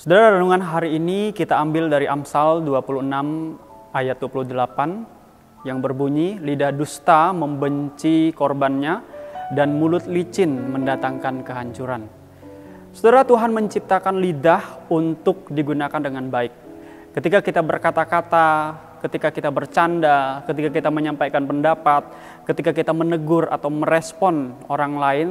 Saudara, renungan hari ini kita ambil dari Amsal 26 ayat 28 yang berbunyi, lidah dusta membenci korbannya dan mulut licin mendatangkan kehancuran. Saudara, Tuhan menciptakan lidah untuk digunakan dengan baik. Ketika kita berkata-kata, ketika kita bercanda, ketika kita menyampaikan pendapat, ketika kita menegur atau merespon orang lain,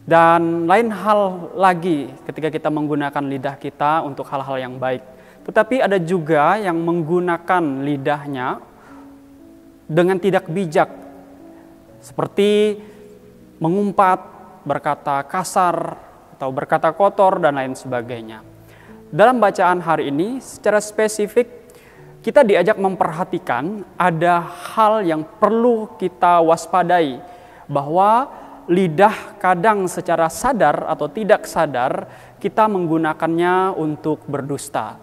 dan lain hal lagi ketika kita menggunakan lidah kita untuk hal-hal yang baik. Tetapi ada juga yang menggunakan lidahnya dengan tidak bijak, seperti mengumpat, berkata kasar, atau berkata kotor, dan lain sebagainya. Dalam bacaan hari ini, secara spesifik, kita diajak memperhatikan ada hal yang perlu kita waspadai, bahwa lidah kadang secara sadar atau tidak sadar kita menggunakannya untuk berdusta.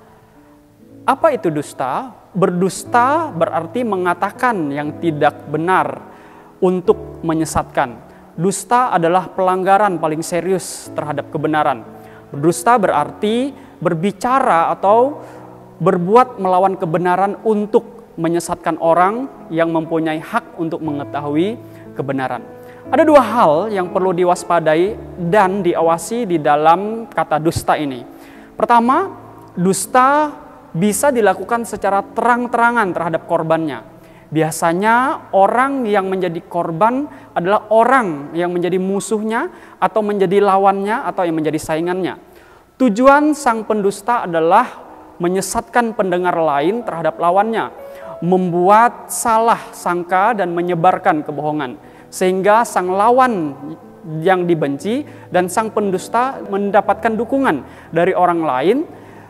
Apa itu dusta? Berdusta berarti mengatakan yang tidak benar untuk menyesatkan. Dusta adalah pelanggaran paling serius terhadap kebenaran. Berdusta berarti berbicara atau berbuat melawan kebenaran untuk menyesatkan orang yang mempunyai hak untuk mengetahui kebenaran. Ada dua hal yang perlu diwaspadai dan diawasi di dalam kata dusta ini. Pertama, dusta bisa dilakukan secara terang-terangan terhadap korbannya. Biasanya orang yang menjadi korban adalah orang yang menjadi musuhnya atau menjadi lawannya atau yang menjadi saingannya. Tujuan sang pendusta adalah menyesatkan pendengar lain terhadap lawannya, membuat salah sangka dan menyebarkan kebohongan. Sehingga sang lawan yang dibenci dan sang pendusta mendapatkan dukungan dari orang lain,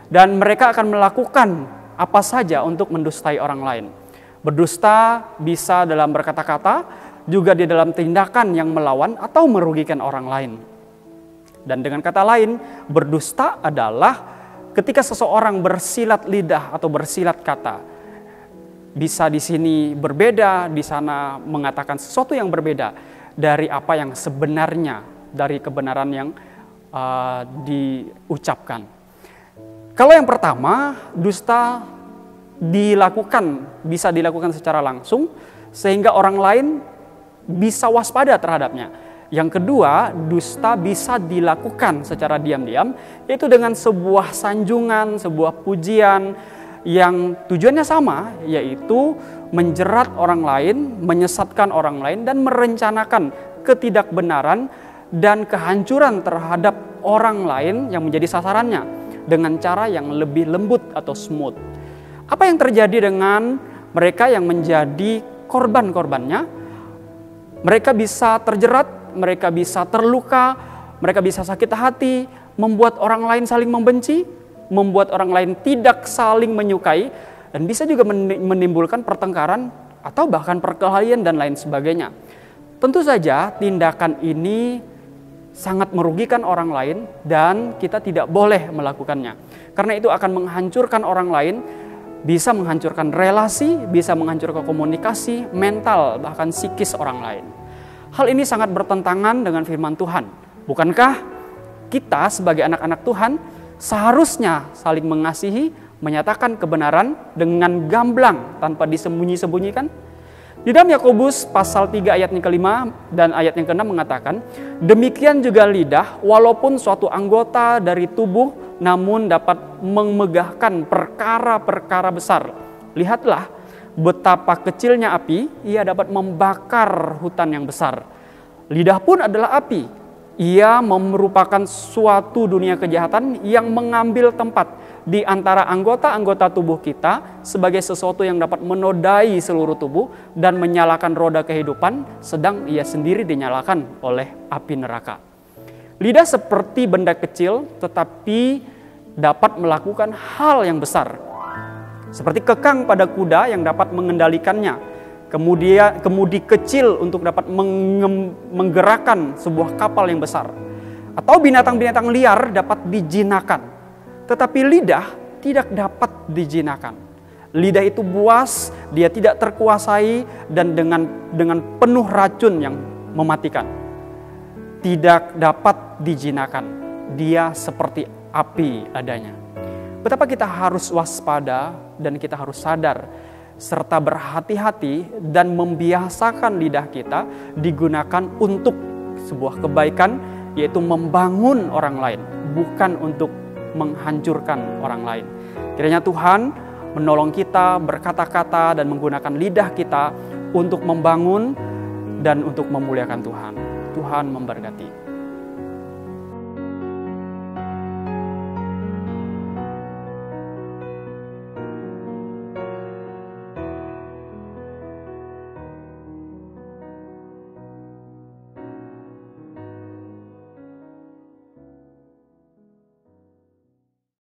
dan mereka akan melakukan apa saja untuk mendustai orang lain. Berdusta bisa dalam berkata-kata, juga di dalam tindakan yang melawan atau merugikan orang lain. Dan dengan kata lain, berdusta adalah ketika seseorang bersilat lidah atau bersilat kata. Bisa di sini berbeda, di sana mengatakan sesuatu yang berbeda dari apa yang sebenarnya, dari kebenaran yang diucapkan. Kalau yang pertama, dusta bisa dilakukan secara langsung sehingga orang lain bisa waspada terhadapnya. Yang kedua, dusta bisa dilakukan secara diam-diam, yaitu dengan sebuah sanjungan, sebuah pujian yang tujuannya sama, yaitu menjerat orang lain, menyesatkan orang lain, dan merencanakan ketidakbenaran dan kehancuran terhadap orang lain yang menjadi sasarannya dengan cara yang lebih lembut atau smooth. Apa yang terjadi dengan mereka yang menjadi korban-korbannya? Mereka bisa terjerat, mereka bisa terluka, mereka bisa sakit hati, membuat orang lain saling membenci, membuat orang lain tidak saling menyukai, dan bisa juga menimbulkan pertengkaran atau bahkan perkelahian dan lain sebagainya. Tentu saja tindakan ini sangat merugikan orang lain dan kita tidak boleh melakukannya. Karena itu akan menghancurkan orang lain, bisa menghancurkan relasi, bisa menghancurkan komunikasi, mental, bahkan psikis orang lain. Hal ini sangat bertentangan dengan firman Tuhan. Bukankah kita sebagai anak-anak Tuhan seharusnya saling mengasihi, menyatakan kebenaran dengan gamblang tanpa disembunyi-sembunyikan? Di dalam Yakobus pasal 3 ayat yang ke-5 dan ayat yang ke-6 mengatakan, demikian juga lidah, walaupun suatu anggota dari tubuh, namun dapat memegahkan perkara-perkara besar. Lihatlah betapa kecilnya api, ia dapat membakar hutan yang besar. Lidah pun adalah api. Ia merupakan suatu dunia kejahatan yang mengambil tempat di antara anggota-anggota tubuh kita sebagai sesuatu yang dapat menodai seluruh tubuh dan menyalakan roda kehidupan, sedang ia sendiri dinyalakan oleh api neraka. Lidah seperti benda kecil tetapi dapat melakukan hal yang besar. Seperti kekang pada kuda yang dapat mengendalikannya. Kemudian kemudi kecil untuk dapat menggerakkan sebuah kapal yang besar. Atau binatang-binatang liar dapat dijinakan. Tetapi lidah tidak dapat dijinakan. Lidah itu buas, dia tidak terkuasai dan dengan penuh racun yang mematikan. Tidak dapat dijinakan. Dia seperti api adanya. Betapa kita harus waspada dan kita harus sadar serta berhati-hati dan membiasakan lidah kita digunakan untuk sebuah kebaikan, yaitu membangun orang lain, bukan untuk menghancurkan orang lain. Kiranya Tuhan menolong kita berkata-kata dan menggunakan lidah kita untuk membangun dan untuk memuliakan Tuhan. Tuhan memberkati.